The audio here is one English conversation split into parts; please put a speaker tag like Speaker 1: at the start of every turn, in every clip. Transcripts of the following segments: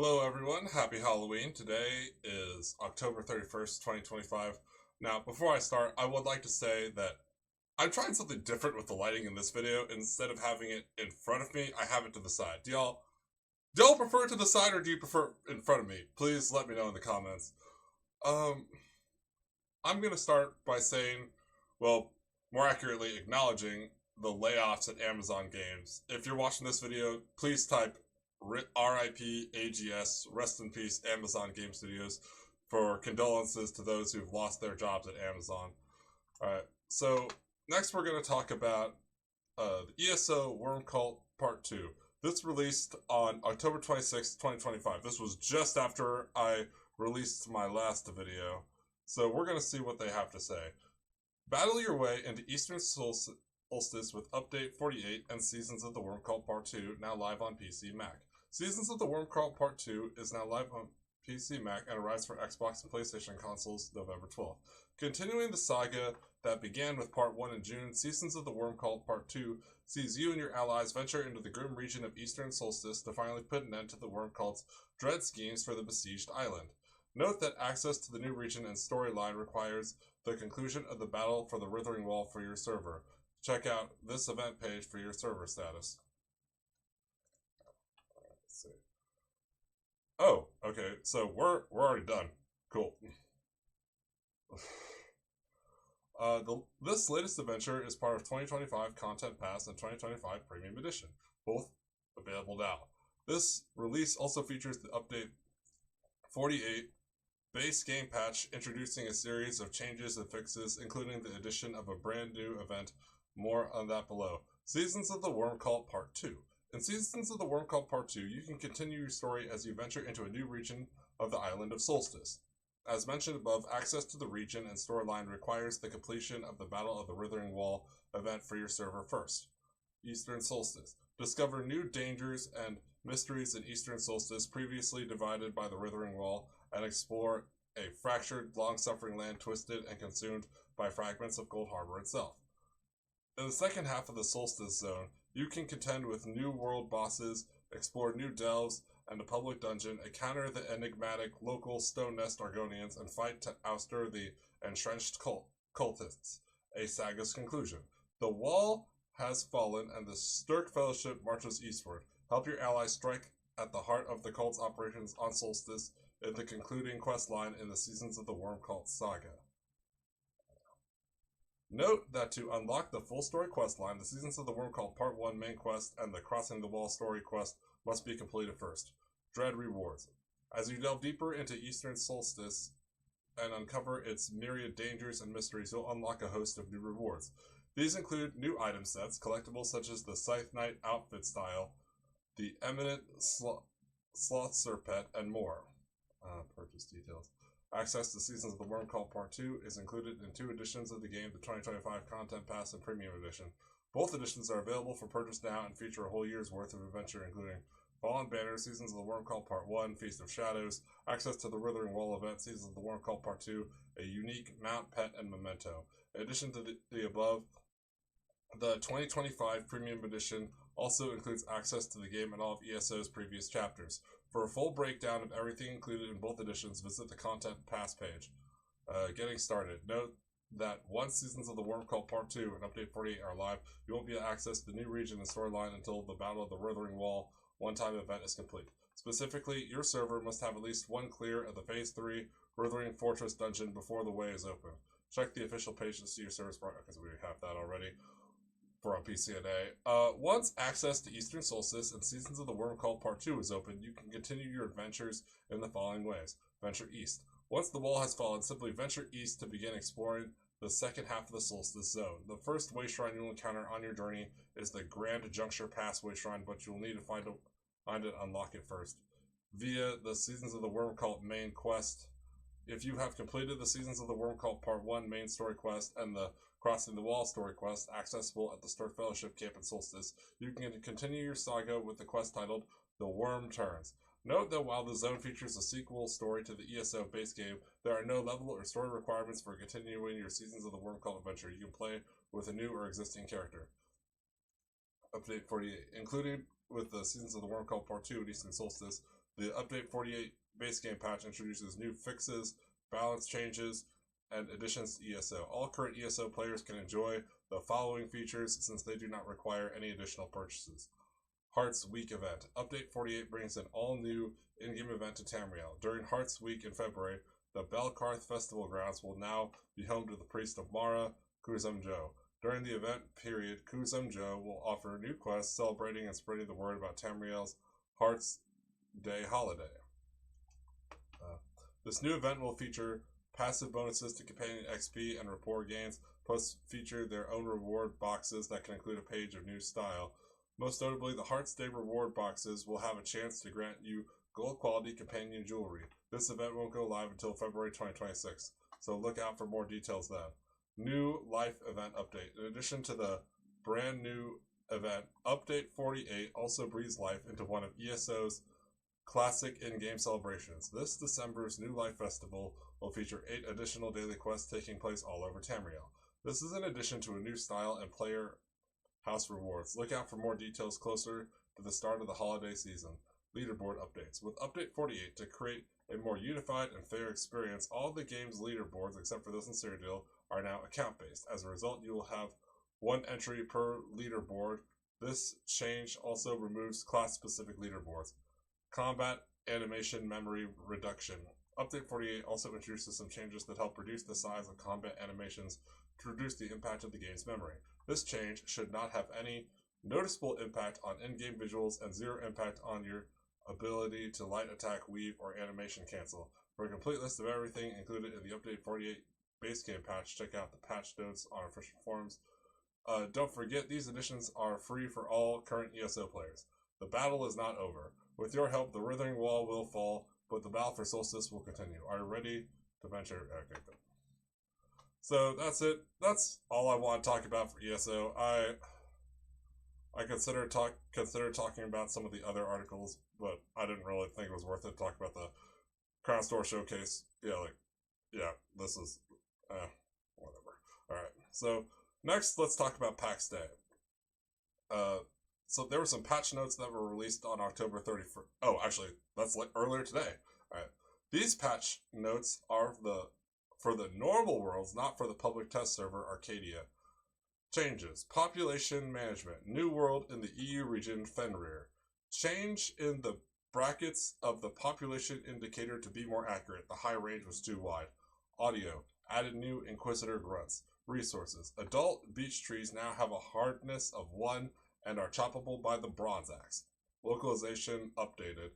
Speaker 1: Hello, everyone. Happy Halloween. Today is October 31st, 2025. Now, before I start, I would like to say that I'm trying something different with the lighting in this video. Instead of having it in front of me, I have it to the side. Do y'all prefer it to the side or do you prefer it in front of me? Please let me know in the comments. Um, I'm going to start by saying, well, more accurately, acknowledging the layoffs at Amazon Games. If you're watching this video, please type RIP AGS, rest in peace, Amazon Game Studios, for condolences to those who've lost their jobs at Amazon. Alright, so next we're going to talk about the ESO Worm Cult Part 2. This released on October 26th, 2025. This was just after I released my last video. So we're going to see what they have to say. Battle your way into Eastern Solstice with Update 48 and Seasons of the Worm Cult Part 2 now live on PC Mac. Seasons of the Worm Cult Part 2 is now live on PC Mac and arrives for Xbox and PlayStation consoles November 12th. Continuing the saga that began with Part 1 in June, Seasons of the Worm Cult Part 2 sees you and your allies venture into the grim region of Eastern Solstice to finally put an end to the Worm Cult's dread schemes for the besieged island. Note that access to the new region and storyline requires the conclusion of the battle for the Withering Wall for your server. Check out this event page for your server status. Let's see. Oh, okay. So we're already done. Cool. This latest adventure is part of 2025 Content Pass and 2025 Premium Edition, both available now. This release also features the update 48 base game patch introducing a series of changes and fixes, including the addition of a brand new event. More on that below. Seasons of the Worm Cult Part 2. In Seasons of the Worm Cult Part 2, you can continue your story as you venture into a new region of the island of Solstice. As mentioned above, access to the region and storyline requires the completion of the Battle of the Withering Wall event for your server first. Eastern Solstice. Discover new dangers and mysteries in Eastern Solstice, previously divided by the Withering Wall, and explore a fractured, long-suffering land twisted and consumed by fragments of Gold Harbor itself. In the second half of the Solstice Zone, you can contend with new world bosses, explore new delves and a public dungeon, encounter the enigmatic local Stone Nest Argonians, and fight to ouster the entrenched cultists. A saga's conclusion. The wall has fallen and the Stirk Fellowship marches eastward. Help your allies strike at the heart of the cult's operations on Solstice in the concluding quest line in the Seasons of the Worm Cult saga. Note that to unlock the full story quest line, the Seasons of the Worm Cult Part 1 main quest and the Crossing the Wall story quest must be completed first. Dread rewards. As you delve deeper into Eastern Solstice and uncover its myriad dangers and mysteries, you'll unlock a host of new rewards. These include new item sets, collectibles such as the Scythe Knight outfit style, the Eminent Sloth Serpent, and more. Purchase details. Access to Seasons of the Worm Cult Part 2 is included in 2 editions of the game, the 2025 Content Pass and Premium Edition. Both editions are available for purchase now and feature a whole year's worth of adventure, including Fallen Banner, Seasons of the Worm Cult Part 1, Feast of Shadows, access to the Withering Wall event, Seasons of the Worm Cult Part 2, a unique mount, pet, and memento. In addition to the above, the 2025 Premium Edition also includes access to the game and all of ESO's previous chapters. For a full breakdown of everything included in both editions, visit the Content Pass page. Getting started. Note that once Seasons of the Worm Cult Part 2 and Update 48 are live, you won't be able to access the new region and storyline until the Battle of the Withering Wall one-time event is complete. Specifically, your server must have at least one clear at the Phase 3 Withering Fortress dungeon before the way is open. Check the official page to see your service bar, because we have that already for on PCNA. Once access to Eastern Solstice and Seasons of the Worm Cult Part 2 is open, you can continue your adventures in the following ways. Venture east. Once the wall has fallen, simply venture east to begin exploring the second half of the Solstice Zone. The first way shrine you'll encounter on your journey is the Grand Juncture Passway Shrine, but you'll need to find it and unlock it first. Via the Seasons of the Worm Cult main quest. If you have completed the Seasons of the Worm Cult Part 1 main story quest and the Crossing the Wall story quest, accessible at the Stirk Fellowship camp in Solstice, you can continue your saga with the quest titled The Worm Turns. Note that while the zone features a sequel story to the ESO base game, there are no level or story requirements for continuing your Seasons of the Worm Cult adventure. You can play with a new or existing character. Update 48. Included with the Seasons of the Worm Cult Part 2 at Eastern Solstice, The Update 48 base game patch introduces new fixes, balance changes, and additions to ESO. All current ESO players can enjoy the following features since they do not require any additional purchases. Hearts Week event. Update 48 brings an all-new in-game event to Tamriel. During Hearts Week in February, the Belkarth Festival grounds will now be home to the Priest of Mara, Kuzumjo. During the event period, Kuzumjo will offer new quests celebrating and spreading the word about Tamriel's Hearts Day holiday. This new event will feature passive bonuses to companion XP and rapport gains, plus feature their own reward boxes that can include a page of new style. Most notably, the Hearts Day reward boxes will have a chance to grant you gold quality companion jewelry. This event won't go live until February 2026, so look out for more details then. New life event update. In addition to the brand new event, Update 48 also breathes life into one of ESO's classic in-game celebrations. This December's New Life Festival will feature 8 additional daily quests taking place all over Tamriel. This is in addition to a new style and player house rewards. Look out for more details closer to the start of the holiday season. Leaderboard updates. With Update 48 to create a more unified and fair experience, all the game's leaderboards, except for those in Cyrodiil, are now account-based. As a result, you will have one entry per leaderboard. This change also removes class-specific leaderboards. Combat animation memory reduction. Update 48 also introduces some changes that help reduce the size of combat animations to reduce the impact of the game's memory. This change should not have any noticeable impact on in-game visuals and zero impact on your ability to light attack, weave, or animation cancel. For a complete list of everything included in the Update 48 base game patch, check out the patch notes on official forums. Don't forget, these additions are free for all current ESO players. The battle is not over. With your help, the Withering Wall will fall, but the battle for Solstice will continue. Are you ready to venture? Okay, good. So that's it. That's all I want to talk about for ESO. I consider talking about some of the other articles, but I didn't really think it was worth it to talk about the Crown Store Showcase. This is whatever. Alright, so next let's talk about PAX Day. So there were some patch notes that were released on October 31st. Oh, actually, that's earlier today. Alright, these patch notes are for the normal worlds, not for the public test server Arcadia. Changes. Population management. New world in the EU region Fenrir. Change in the brackets of the population indicator to be more accurate. The high range was too wide. Audio. Added new Inquisitor grunts. Resources. Adult beech trees now have a hardness of 1 and are choppable by the bronze axe. Localization updated.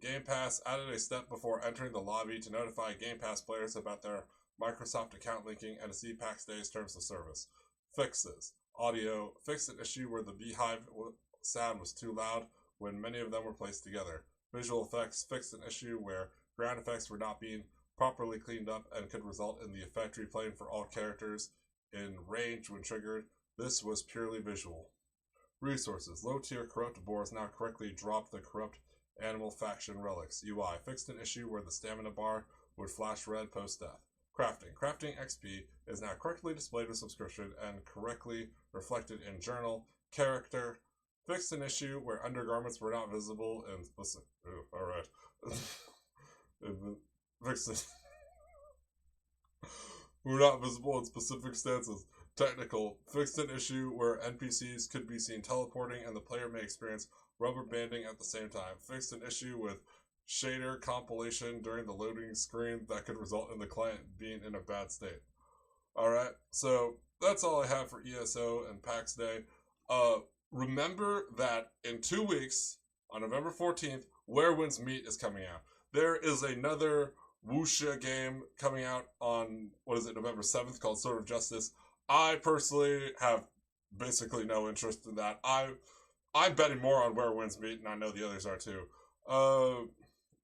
Speaker 1: Game Pass added a step before entering the lobby to notify Game Pass players about their Microsoft account linking and to see PAX Day's terms of service. Fixes. Audio. Fixed an issue where the beehive sound was too loud when many of them were placed together. Visual effects. Fixed an issue where ground effects were not being properly cleaned up and could result in the effect replaying for all characters in range when triggered. This was purely visual. Resources. Low-tier corrupt boars now correctly drop the corrupt animal faction relics. UI. Fixed an issue where the stamina bar would flash red post-death. Crafting. Crafting XP is now correctly displayed with subscription and correctly reflected in journal. Character. Fixed an issue where undergarments were not visible in specific... alright. Fixed it. Were not visible in specific stances. Technical. Fixed an issue where NPCs could be seen teleporting and the player may experience rubber banding at the same time. Fixed an issue with shader compilation during the loading screen that could result in the client being in a bad state. Alright, so that's all I have for ESO and PAX Day. Remember that in 2 weeks, on November 14th, Where Winds Meet is coming out. There is another Wuxia game coming out on, November 7th, called Sword of Justice. I personally have basically no interest in that. I'm betting more on Where Winds Meet, and I know the others are too.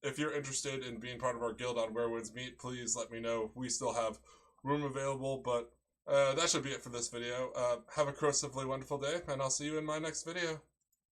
Speaker 1: If you're interested in being part of our guild on Where Winds Meet, please let me know. We still have room available, but that should be it for this video. Have a corrosively wonderful day, and I'll see you in my next video.